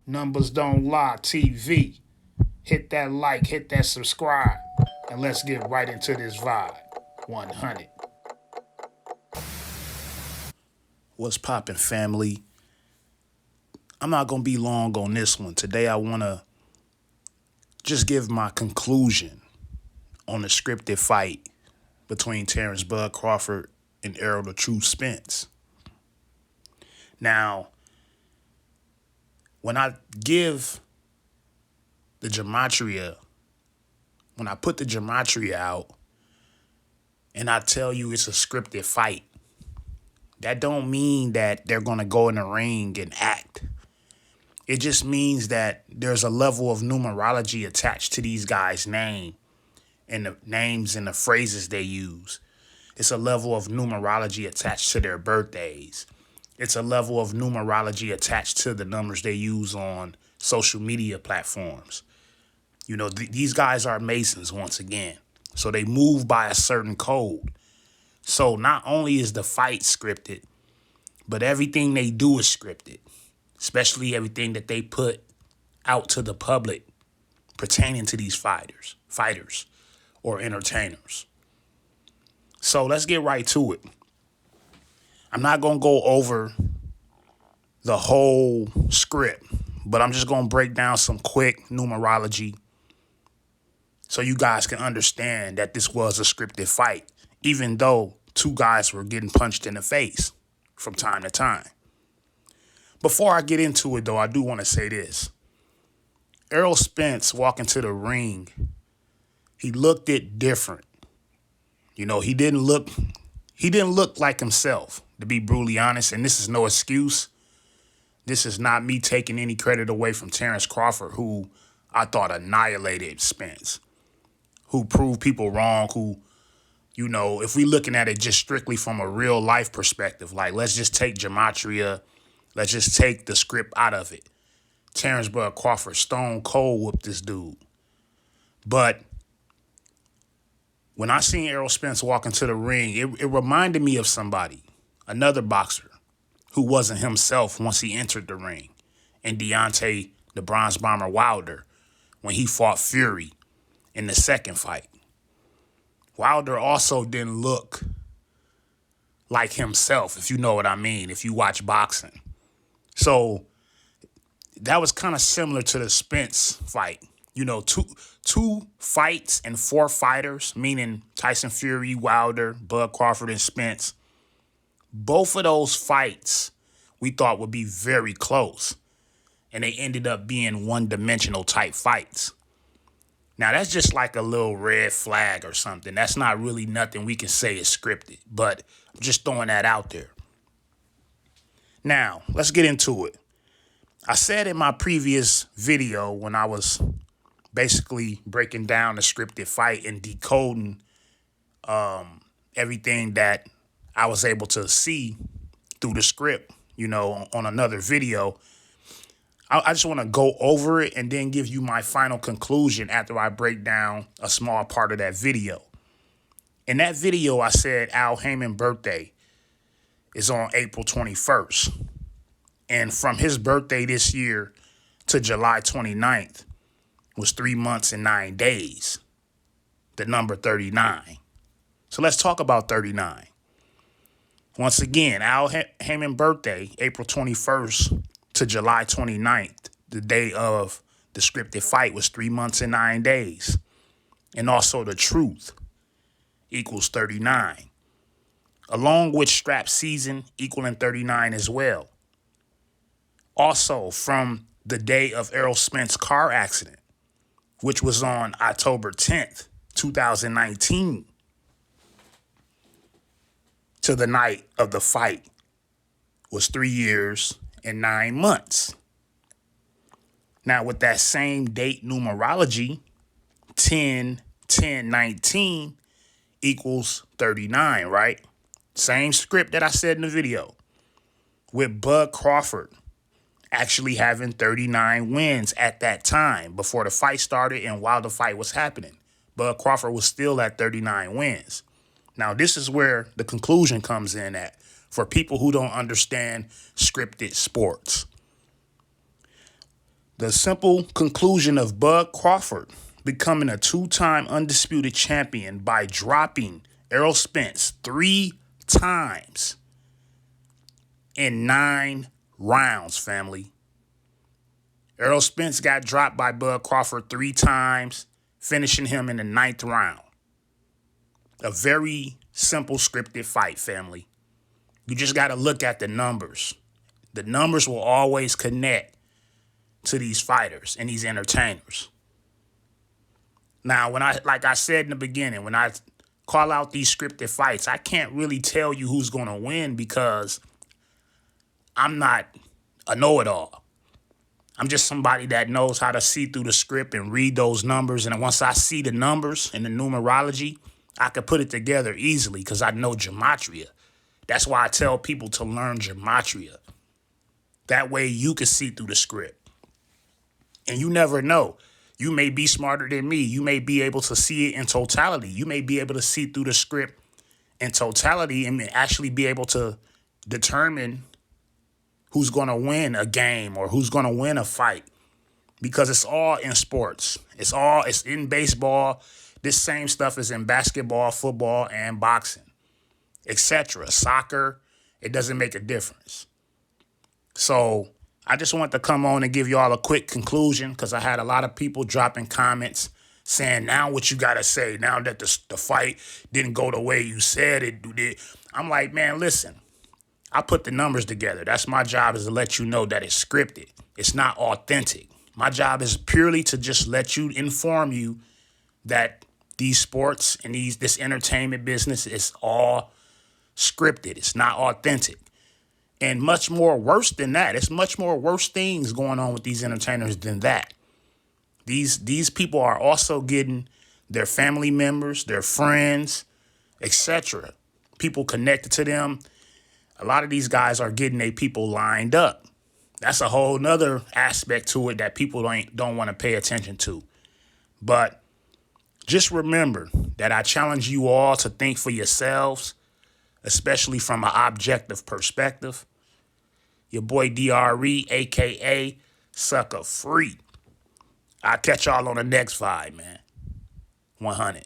Numbers Don't Lie TV. Hit that like, hit that subscribe, and let's get right into this vibe. 100. What's poppin', family? I'm not going to be long on this one. Today I want to just give my conclusion on the scripted fight between Terrence Bud Crawford and Errol the Truth Spence. Now, when I give the gematria, when I put the gematria out and I tell you it's a scripted fight, that don't mean that they're going to go in the ring and act. It just means that there's a level of numerology attached to these guys' name and the names and the phrases they use. It's a level of numerology attached to their birthdays. It's a level of numerology attached to the numbers they use on social media platforms. You know, these guys are Masons once again. So they move by a certain code. So not only is the fight scripted, but everything they do is scripted, especially everything that they put out to the public pertaining to these fighters or entertainers. So let's get right to it. I'm not going to go over the whole script, but I'm just going to break down some quick numerology so you guys can understand that this was a scripted fight, even though two guys were getting punched in the face from time to time. Before I get into it, though, I do want to say this. Errol Spence walking to the ring, he looked it different. You know, he didn't look like himself, to be brutally honest, and this is no excuse. This is not me taking any credit away from Terrence Crawford, who I thought annihilated Spence, who proved people wrong, who, you know, if we looking at it just strictly from a real life perspective, like let's just take gematria, let's just take the script out of it. Terrence Bud Crawford stone cold whooped this dude. But when I seen Errol Spence walk into the ring, it reminded me of somebody, another boxer who wasn't himself once he entered the ring, and Deontay the Bronze Bomber Wilder when he fought Fury in the second fight. Wilder also didn't look like himself, if you know what I mean, if you watch boxing. So that was kind of similar to the Spence fight. You know, two fights and four fighters, meaning Tyson Fury, Wilder, Bud Crawford, and Spence. Both of those fights we thought would be very close, and they ended up being one-dimensional type fights. Now, that's just like a little red flag or something. That's not really nothing we can say is scripted, but I'm just throwing that out there. Now, let's get into it. I said in my previous video when I was basically breaking down the scripted fight and decoding everything that I was able to see through the script, you know, on another video. I just want to go over it and then give you my final conclusion after I break down a small part of that video. In that video, I said Al Heyman's birthday is on April 21st. And from his birthday this year to July 29th was 3 months and 9 days. The number 39. So let's talk about 39. Once again, Al Heyman's birthday, April 21st to July 29th, the day of the scripted fight, was 3 months and 9 days. And also the truth equals 39. Along with strap season equaling 39 as well. Also from the day of Errol Spence's car accident, which was on October 10th, 2019, to the night of the fight was 3 years and 9 months. Now, with that same date numerology, 10-10-19 equals 39, right? Same script that I said in the video. With Bud Crawford actually having 39 wins at that time before the fight started and while the fight was happening. Bud Crawford was still at 39 wins. Now, this is where the conclusion comes in at for people who don't understand scripted sports. The simple conclusion of Bud Crawford becoming a two-time undisputed champion by dropping Errol Spence 3 times in 9 rounds, family. Errol Spence got dropped by Bud Crawford 3 times, finishing him in the 9th round. A very simple scripted fight, family. You just got to look at the numbers. The numbers will always connect to these fighters and these entertainers. Now, like I said in the beginning, when I call out these scripted fights, I can't really tell you who's going to win because I'm not a know-it-all. I'm just somebody that knows how to see through the script and read those numbers. And once I see the numbers and the numerology, I can put it together easily because I know gematria. That's why I tell people to learn gematria. That way you can see through the script. And you never know. You may be smarter than me. You may be able to see it in totality. You may be able to see through the script in totality and actually be able to determine who's going to win a game or who's going to win a fight. Because it's all in sports. It's in baseball. This same stuff is in basketball, football, and boxing, etc. Soccer, it doesn't make a difference. So I just want to come on and give y'all a quick conclusion because I had a lot of people dropping comments saying, now what you got to say, now that the fight didn't go the way you said it did. I'm like, man, listen, I put the numbers together. That's my job, is to let you know that it's scripted. It's not authentic. My job is purely to just inform you that these sports and this entertainment business is all scripted. It's not authentic. And much more worse than that. It's much more worse things going on with these entertainers than that. These people are also getting their family members, their friends, etc. People connected to them. A lot of these guys are getting their people lined up. That's a whole nother aspect to it that people don't want to pay attention to. But just remember that I challenge you all to think for yourselves, especially from an objective perspective. Your boy DRE, a.k.a. Sucker Free. I'll catch y'all on the next vibe, man. 100.